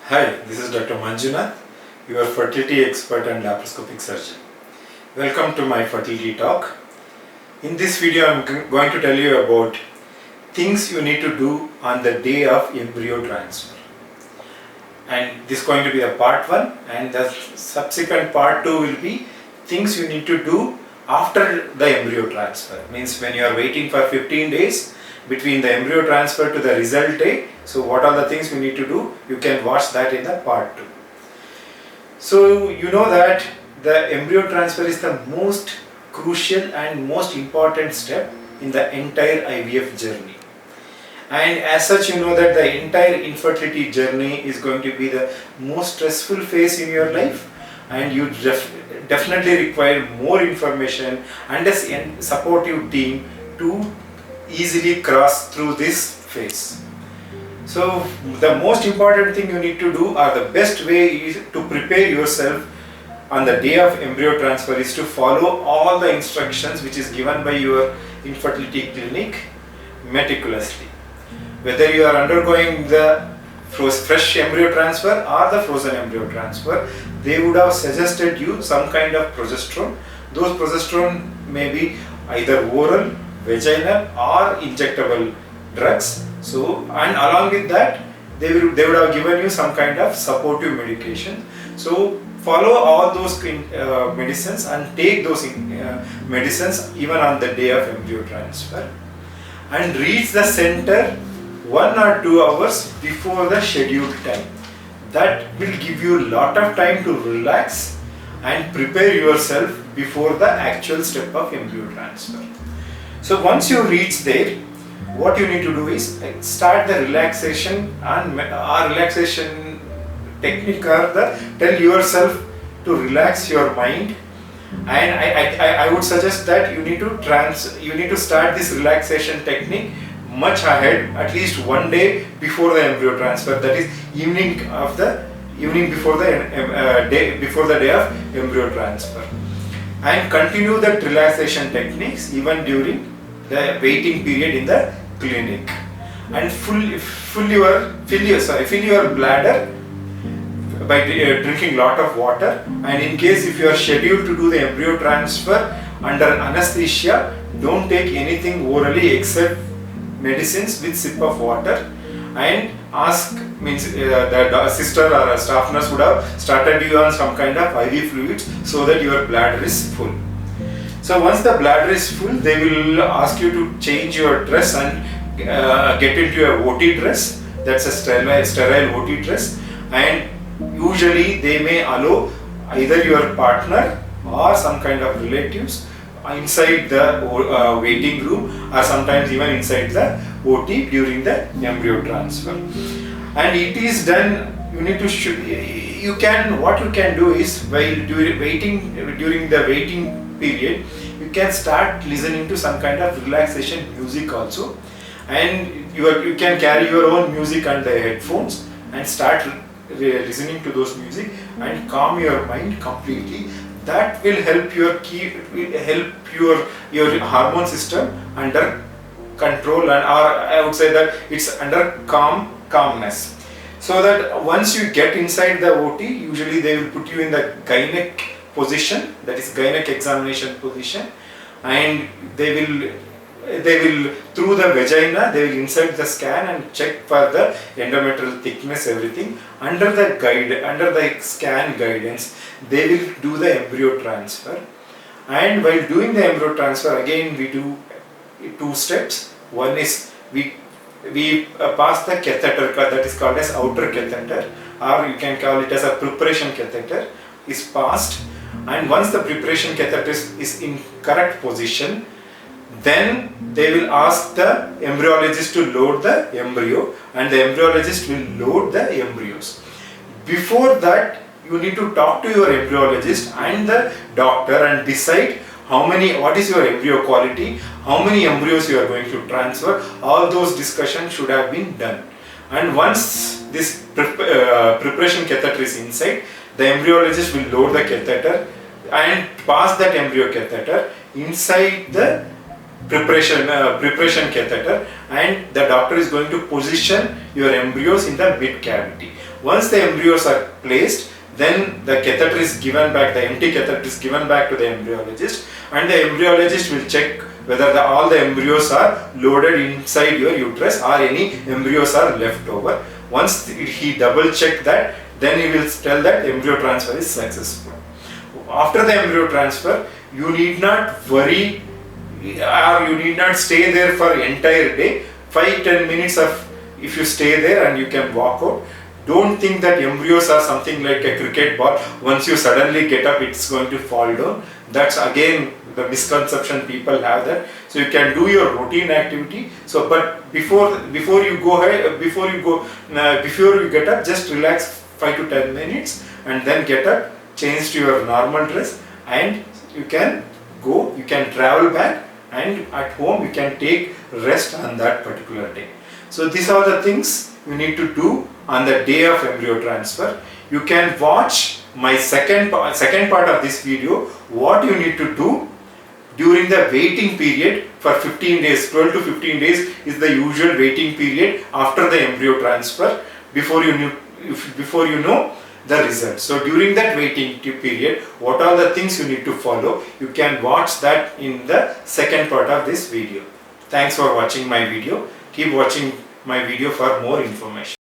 Hi, this is Dr. Manjunath, your fertility expert and laparoscopic surgeon. Welcome to my fertility talk. In this video, I am going to tell you about things you need to do on the day of embryo transfer. And this is going to be the part 1, and the subsequent part 2 will be things you need to do after the embryo transfer. Means when you are waiting for 15 days between the embryo transfer to the result day. So what are the things you need to do? You can watch that in the part 2. So you know that the embryo transfer is the most crucial and most important step in the entire IVF journey. And as such, you know that the entire infertility journey is going to be the most stressful phase in your life, and you definitely require more information and a supportive team to easily cross through this phase. So the most important thing you need to do, or the best way is to prepare yourself on the day of embryo transfer, is to follow all the instructions which is given by your infertility clinic meticulously. Whether you are undergoing the fresh embryo transfer or the frozen embryo transfer, they would have suggested you some kind of progesterone. Those progesterone may be either oral, vaginal or injectable drugs. So, and along with that, they would have given you some kind of supportive medication. So follow all those medicines and take those medicines even on the day of embryo transfer, and reach the center 1 or 2 hours before the scheduled time. That will give you a lot of time to relax and prepare yourself before the actual step of embryo transfer. So once you reach there, what you need to do is start the relaxation and relaxation technique, or tell yourself to relax your mind. And I would suggest that you need to start this relaxation technique much ahead, at least 1 day before the embryo transfer. That is evening before the day of embryo transfer, and continue that relaxation techniques even during the waiting period in the clinic. And fill your bladder by drinking lot of water. And in case if you are scheduled to do the embryo transfer under anesthesia, don't take anything orally except medicines with sip of water, and the sister or a staff nurse would have started you on some kind of IV fluids so that your bladder is full. So once the bladder is full, they will ask you to change your dress and get into a OT dress. That's a sterile OT dress, and usually they may allow either your partner or some kind of relatives inside the waiting room, or sometimes even inside the OT during the embryo transfer. And it is done. What you can do is, while during the waiting period, you can start listening to some kind of relaxation music also, and you can carry your own music and the headphones and start listening to those music and calm your mind completely. That will help your hormone system under control, and I would say that it's under calmness. So that once you get inside the OT, usually they will put you in the gynec position, that is gynec examination position, and they will through the vagina they will insert the scan and check for the endometrial thickness, everything. Under the scan guidance, they will do the embryo transfer. And while doing the embryo transfer, again we do 2 steps. One is we pass the catheter, that is called as outer catheter, or you can call it as a preparation catheter, is passed. And once the preparation catheter is in correct position, then they will ask the embryologist to load the embryo, and the embryologist will load the embryos. Before that, you need to talk to your embryologist and the doctor and decide what is your embryo quality, how many embryos you are going to transfer. All those discussions should have been done. And once this preparation catheter is inside, the embryologist will load the catheter and pass that embryo catheter inside the preparation catheter, and the doctor is going to position your embryos in the mid cavity. Once the embryos are placed, then the catheter is given back, the empty catheter is given back to the embryologist, and the embryologist will check whether all the embryos are loaded inside your uterus or any embryos are left over. Once he double check that, then he will tell that embryo transfer is successful. After the embryo transfer, you need not worry or you need not stay there for entire day. 5-10 minutes of if you stay there and you can walk out. Don't think that embryos are something like a cricket ball. Once you suddenly get up, it's going to fall down. That's again the misconception people have that. So you can do your routine activity. So, but before you go ahead, before you get up, just relax 5-10 minutes and then get up, change to your normal dress, and you can go. You can travel back, and at home you can take rest on that particular day. So these are the things you need to do on the day of embryo transfer. You can watch my second part of this video, what you need to do during the waiting period for 15 days. 12 to 15 days is the usual waiting period after the embryo transfer before you know the result. So during that waiting period, what are the things you need to follow? You can watch that in the second part of this video. Thanks for watching my video. Keep watching my video for more information.